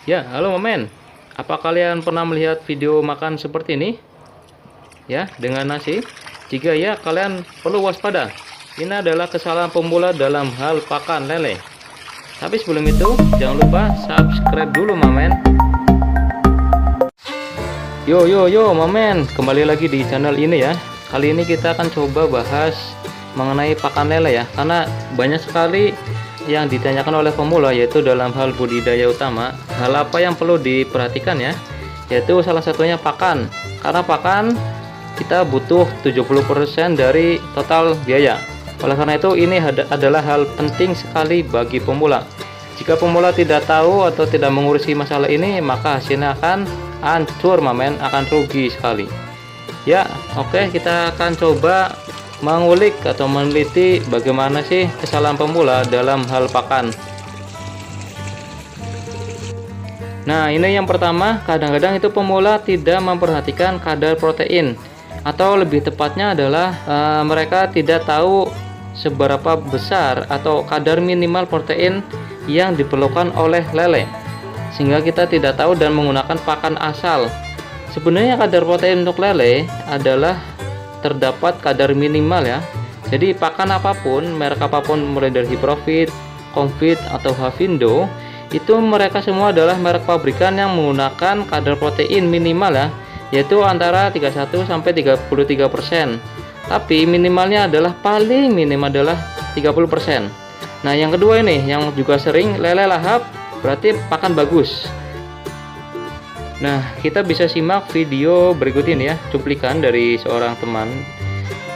Ya, halo momen. Apa kalian pernah melihat video makan seperti ini? Ya, dengan nasi? Jika ya, kalian perlu waspada. Ini adalah kesalahan pemula dalam hal pakan lele. Tapi sebelum itu, jangan lupa subscribe dulu, momen. Yo yo yo, momen. Kembali lagi di channel ini ya. Kali ini kita akan coba bahas mengenai pakan lele ya. Karena banyak sekali yang ditanyakan oleh pemula, yaitu dalam hal budidaya utama, hal apa yang perlu diperhatikan ya, yaitu salah satunya pakan. Karena pakan kita butuh 70% dari total biaya. Oleh karena itu ini adalah hal penting sekali bagi pemula. Jika pemula tidak tahu atau tidak mengurusi masalah ini, maka hasilnya akan hancur, mamen, akan rugi sekali ya. Oke, kita akan coba mengulik atau meneliti bagaimana sih kesalahan pemula dalam hal pakan. Nah, ini yang pertama, kadang-kadang itu pemula tidak memperhatikan kadar protein, atau lebih tepatnya adalah mereka tidak tahu seberapa besar atau kadar minimal protein yang diperlukan oleh lele, sehingga kita tidak tahu dan menggunakan pakan asal. Sebenarnya kadar protein untuk lele adalah terdapat kadar minimal ya. Jadi pakan apapun, merek apapun, mulai dari Hiprofit, Comfit atau Havindo, itu mereka semua adalah merek pabrikan yang menggunakan kadar protein minimal ya, yaitu antara 31 sampai 33%. Tapi minimalnya adalah paling minim adalah 30%. Nah, yang kedua ini yang juga sering lele lahap, berarti pakan bagus. Nah, kita bisa simak video berikut ini ya, cuplikan dari seorang teman.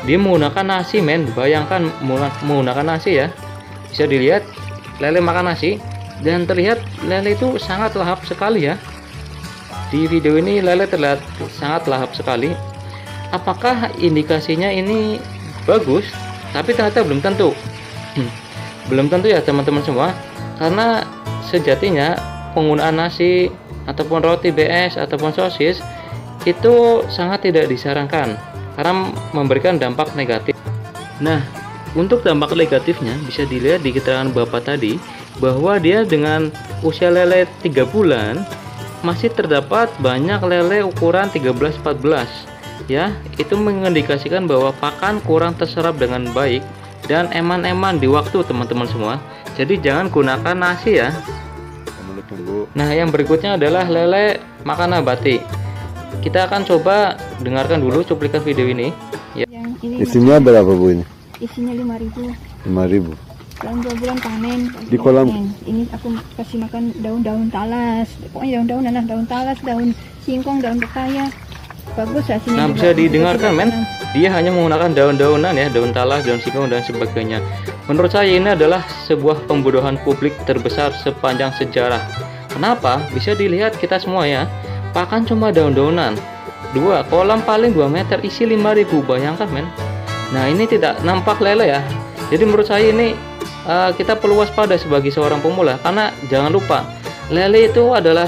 Dia menggunakan nasi, men. Bayangkan menggunakan nasi ya. Bisa dilihat lele makan nasi, dan terlihat lele itu sangat lahap sekali ya. Di video ini lele terlihat sangat lahap sekali. Apakah indikasinya ini bagus? Tapi ternyata belum tentu. Belum tentu ya teman-teman semua. Karena sejatinya penggunaan nasi ataupun roti BS ataupun sosis itu sangat tidak disarankan karena memberikan dampak negatif. Nah, untuk dampak negatifnya bisa dilihat di keterangan bapak tadi, bahwa dia dengan usia lele 3 bulan masih terdapat banyak lele ukuran 13-14 ya. Itu mengindikasikan bahwa pakan kurang terserap dengan baik dan eman-eman di waktu, teman-teman semua. Jadi jangan gunakan nasi ya. Nah, yang berikutnya adalah lele makan nabati. Kita akan coba dengarkan dulu cuplikan video ini ya. Ini Isinya berapa Bu ini? isinya 5.000. 5.000. Dalam 2 bulan panen. Di kolam. Panen. Ini aku kasih makan daun-daun talas. Pokoknya daun-daun, daun talas, daun singkong, daun pepaya. Bagus hasilnya. Nah, juga. bisa didengarkan, men. Nah, Dia hanya menggunakan daun-daunan ya, daun talas, daun singkong dan sebagainya. Menurut saya ini adalah sebuah pembodohan publik terbesar sepanjang sejarah. Kenapa? Bisa dilihat kita semua ya. Pakan cuma daun-daunan. Kolam paling 2 meter isi 5.000. Bayangkan, men. Nah, ini tidak nampak lele ya. Jadi menurut saya ini kita perlu waspada sebagai seorang pemula, karena jangan lupa lele itu adalah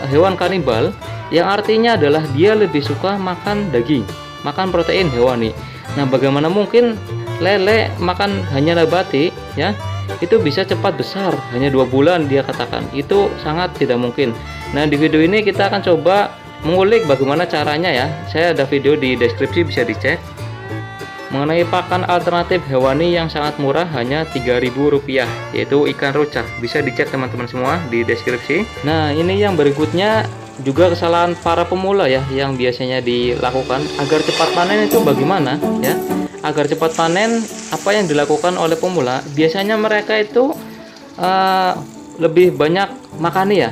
hewan kanibal, yang artinya adalah dia lebih suka makan daging, makan protein hewani. Nah, bagaimana mungkin lele makan hanya nabati ya, itu bisa cepat besar hanya 2 bulan, dia katakan itu sangat tidak mungkin. Nah, di video ini kita akan coba mengulik bagaimana caranya ya. Saya ada video di deskripsi, bisa dicek mengenai pakan alternatif hewani yang sangat murah, hanya Rp3.000, yaitu ikan rucak. Bisa dicek teman-teman semua di deskripsi. Nah, ini yang berikutnya juga kesalahan para pemula ya, yang biasanya dilakukan agar cepat panen itu bagaimana ya. Agar cepat panen, apa yang dilakukan oleh pemula? Biasanya mereka itu lebih banyak makani ya.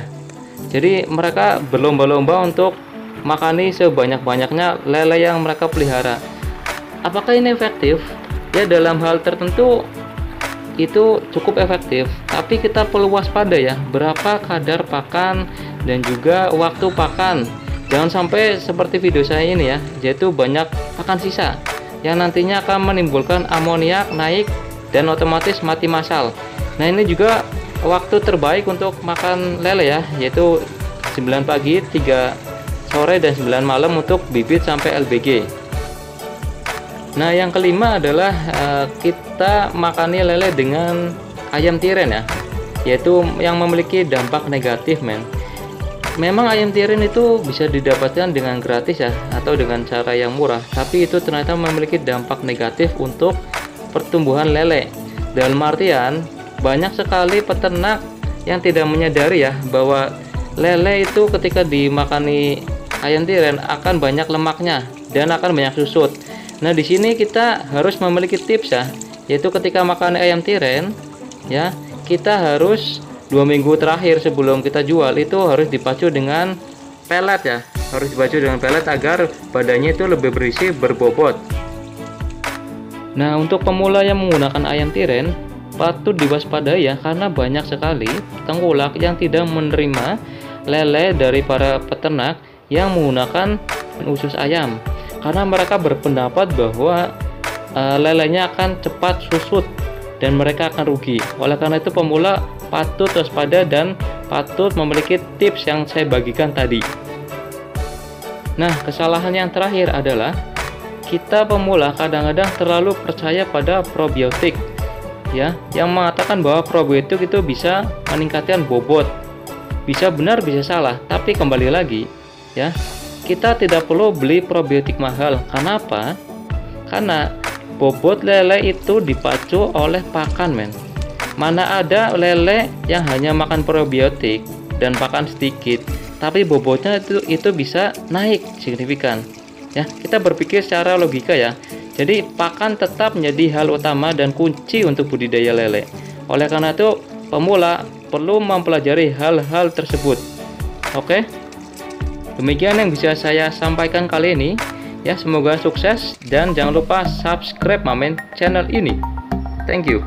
Jadi mereka berlomba-lomba untuk makani sebanyak-banyaknya lele yang mereka pelihara. Apakah ini efektif? Ya, dalam hal tertentu itu cukup efektif, tapi kita perlu waspada ya, berapa kadar pakan dan juga waktu pakan. Jangan sampai seperti video saya ini ya, yaitu banyak pakan sisa yang nantinya akan menimbulkan amoniak naik dan otomatis mati massal. Nah, ini juga waktu terbaik untuk makan lele ya, yaitu 9 pagi, 3 sore dan 9 malam untuk bibit sampai LBG. Nah, yang kelima adalah kita makani lele dengan ayam tiren ya, yaitu yang memiliki dampak negatif, men. Memang ayam tiren itu bisa didapatkan dengan gratis ya, atau dengan cara yang murah, tapi itu ternyata memiliki dampak negatif untuk pertumbuhan lele. Dalam artian, banyak sekali peternak yang tidak menyadari ya bahwa lele itu ketika dimakani ayam tiren akan banyak lemaknya dan akan banyak susut. Nah, di sini kita harus memiliki tips ya, yaitu ketika makan ayam tiren ya, kita harus 2 minggu terakhir sebelum kita jual itu harus dipacu dengan pelet ya, harus dipacu dengan pelet agar badannya itu lebih berisi, berbobot. Nah, untuk pemula yang menggunakan ayam tiren patut diwaspadai ya, karena banyak sekali tengkulak yang tidak menerima lele dari para peternak yang menggunakan usus ayam, karena mereka berpendapat bahwa lelenya akan cepat susut dan mereka akan rugi. Oleh karena itu pemula patut waspada dan patut memiliki tips yang saya bagikan tadi. Nah, kesalahan yang terakhir adalah kita pemula kadang-kadang terlalu percaya pada probiotik ya, yang mengatakan bahwa probiotik itu bisa meningkatkan bobot. Bisa benar bisa salah, tapi kembali lagi ya, kita tidak perlu beli probiotik mahal. Kenapa? Karena bobot lele itu dipacu oleh pakan, men. Mana ada lele yang hanya makan probiotik dan pakan sedikit, tapi bobotnya itu bisa naik signifikan. Ya, kita berpikir secara logika ya. Jadi pakan tetap menjadi hal utama dan kunci untuk budidaya lele. Oleh karena itu, pemula perlu mempelajari hal-hal tersebut. Oke? Demikian yang bisa saya sampaikan kali ini. Ya, semoga sukses dan jangan lupa subscribe Mamen channel ini. Thank you.